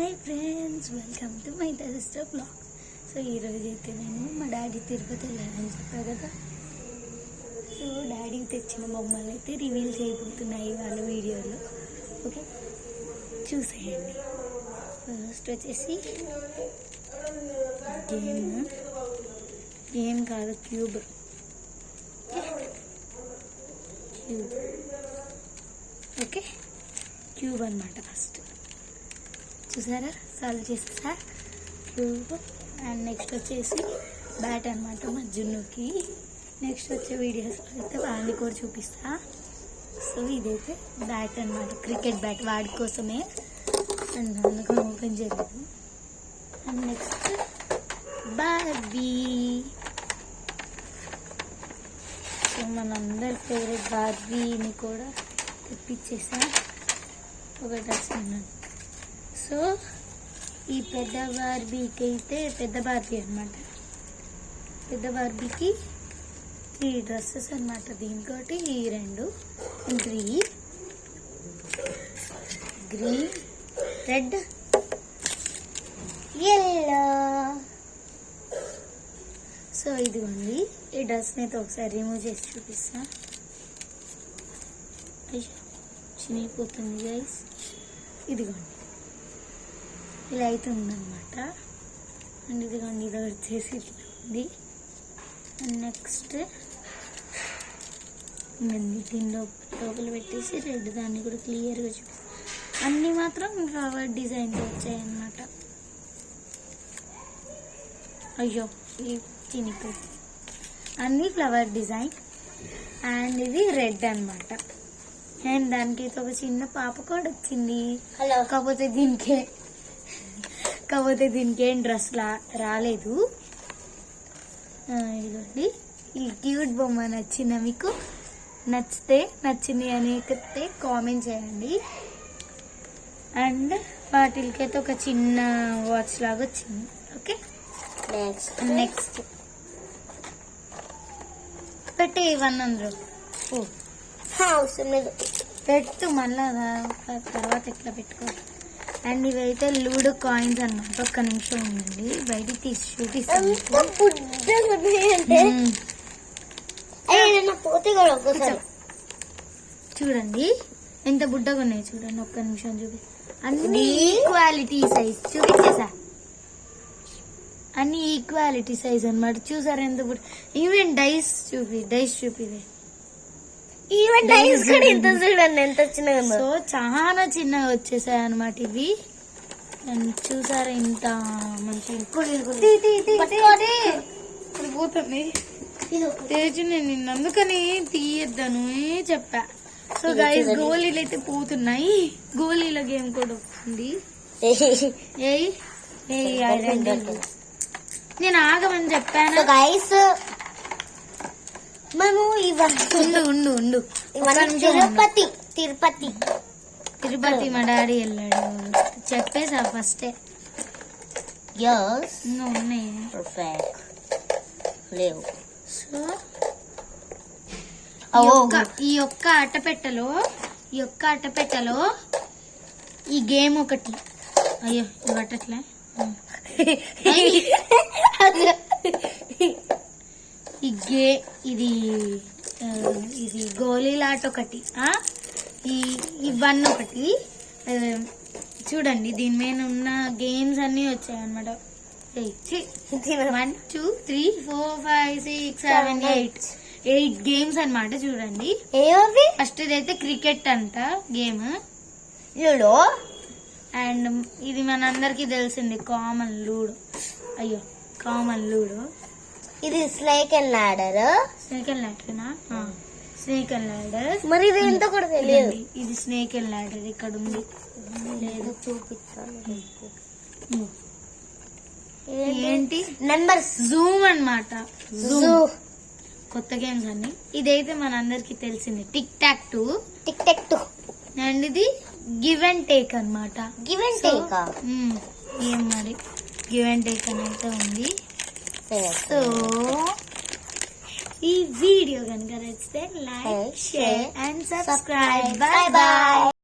Hi friends, welcome to my sister blog. So ఈరోజు అయితే నేను మా డాడీ తిరుపతి వెళ్ళాలని చెప్పా కదా. సో డాడీ తెచ్చిన బొమ్మలు అయితే రివీల్ చేయబోతున్నాయి వాళ్ళ వీడియోలో. ఓకే, చూసేయండి. ఫస్ట్ వచ్చేసి గేమ్ కాదు, క్యూబ్. ఓకే, క్యూబ్ అనమాట. ఫస్ట్ చూసారా, సాల్వ్ చేసేసా క్యూబ్. అండ్ నెక్స్ట్ వచ్చేసి బ్యాట్ అనమాట మా జున్నుకి. నెక్స్ట్ వచ్చే వీడియోస్ అయితే వాడిని కూడా చూపిస్తా. సో ఇదైతే బ్యాట్ అనమాట, క్రికెట్ బ్యాట్, వాడి కోసమే. అండ్ అందుకు ఓపెన్ చేయలేదు. And next Barbie. సో మనందరి ఫేవరెట్ బార్బీని కూడా తెప్పించేసా. ఒక డ్రెస్ ఉన్నాను. సో ఈ పెద్ద బార్బీకి అయితే, పెద్ద బార్బీ అనమాట, పెద్ద బార్బీకి 3 డ్రెస్సెస్ అనమాట. దీనితోటి 2 and 3, green, red, yellow. So ఇదిగోండి, ఈ డ్రెస్ని అయితే ఒకసారి రిమూవ్ చేసి చూపిస్తా. చినిగిపోతుంది గైస్. ఇదిగోండి, ఇలా అయితే ఉందన్నమాట. అండ్ ఇదిగోండి, ఇది వచ్చేసి ఇట్లా ఉంది. అండ్ నెక్స్ట్ దీనిలో లోపల పెట్టేసి రెడ్ దాన్ని కూడా క్లియర్గా చూపిస్తాను. అన్నీ మాత్రం ఫ్లవర్ డిజైన్తో వచ్చాయన్నమాట. అయ్యో, ఈ చినిపోతుంది. అన్నీ ఫ్లవర్ డిజైన్. అండ్ ఇది రెడ్ అనమాట. అండ్ దానికి అయితే ఒక చిన్న పాప కూడా వచ్చింది. కాకపోతే దీనికి ఏం డ్రెస్ రాలేదు. ఇదిగోండి, ఈ క్యూట్ బొమ్మ నచ్చిందా మీకు? నచ్చింది అని అయితే కామెంట్ చేయండి. అండ్ వాటికైతే ఒక చిన్న వాచ్ లాగా వచ్చింది. ఓకే, నెక్స్ట్ పెట్టి ఇవన్నీ అందరూ పెట్టు, మళ్ళా తర్వాత ఎట్లా పెట్టుకోవాలి. అండ్ ఇవైతే లూడో కాయిన్స్ అన్నమాట. ఒక్క నిమిషం ఉందండి, బయటికి తీసి చూపిస్తాను. చూడండి ఎంత బుడ్డగా ఉన్నాయి, చూడండి. ఒక్క నిమిషం చూపి. అన్ని ఈక్వాలిటీ సైజ్ చూపించేసా, అన్ని ఈక్వాలిటీ సైజ్ అనమాట. చూసారా ఎంత బుడ్డ. ఈవెన్ డైస్ చూపిదే. ఎంత చిన్నగా. సో చాలా చిన్నగా వచ్చేసాయి అనమాట ఇవి. చూసారా ఇంత మంచి పోతుంది. తేజు నేను నిన్న అందుకని తీయద్దాను చెప్పా. సో గైస్, గోళీలు అయితే పోతున్నాయి. గోళీల గేమ్ కూడా వస్తుంది. నేను ఆగమని చెప్పాను గైస్. మనము ఉండు తిరుపతి మా డాడీ వెళ్ళాడు. చెప్పేసా ఫస్టే. ఉన్నాయి. సో ఈ ఒక్క అట్టపెట్టలో ఈ గేమ్ ఒకటి. అయ్యో, ఇది పట్టట్లే. ఇది గోళీలాట ఒకటి, ఇవన్నీ ఒకటి. చూడండి, దీని మీద ఉన్న గేమ్స్ అన్ని వచ్చాయి అనమాట. 1 2 3 4 5 6 7 8 గేమ్స్ అనమాట. చూడండి, ఫస్ట్ ఇదైతే క్రికెట్ అంట గేమ్, లూడో. అండ్ ఇది మనందరికి తెలిసింది కామన్ లూడో. Common ludo. ఇది స్నేక్ అండ్ ల్యాడర్. మరి ఇది ఎంత కూడా తెలియదు. ఇది స్నేక్ అండ్ ల్యాడర్. ఇక్కడ ఉంది, లేదు చూపిస్తాను. ఏంటి నెంబర్స్, జూమ్ అన్నమాట. కొత్త గేమ్స్ అన్ని. ఇదైతే మనందరికి తెలిసింది టిక్ టాక్ టూ. అండ్ ఇది గివ్ అండ్ టేక్ అనమాట. ఏం మరి గివ్ అండ్ టేక్ అని అయితే ఉంది. సో ఈ వీడియో కనుక నచ్చితే like, share and subscribe. Bye bye.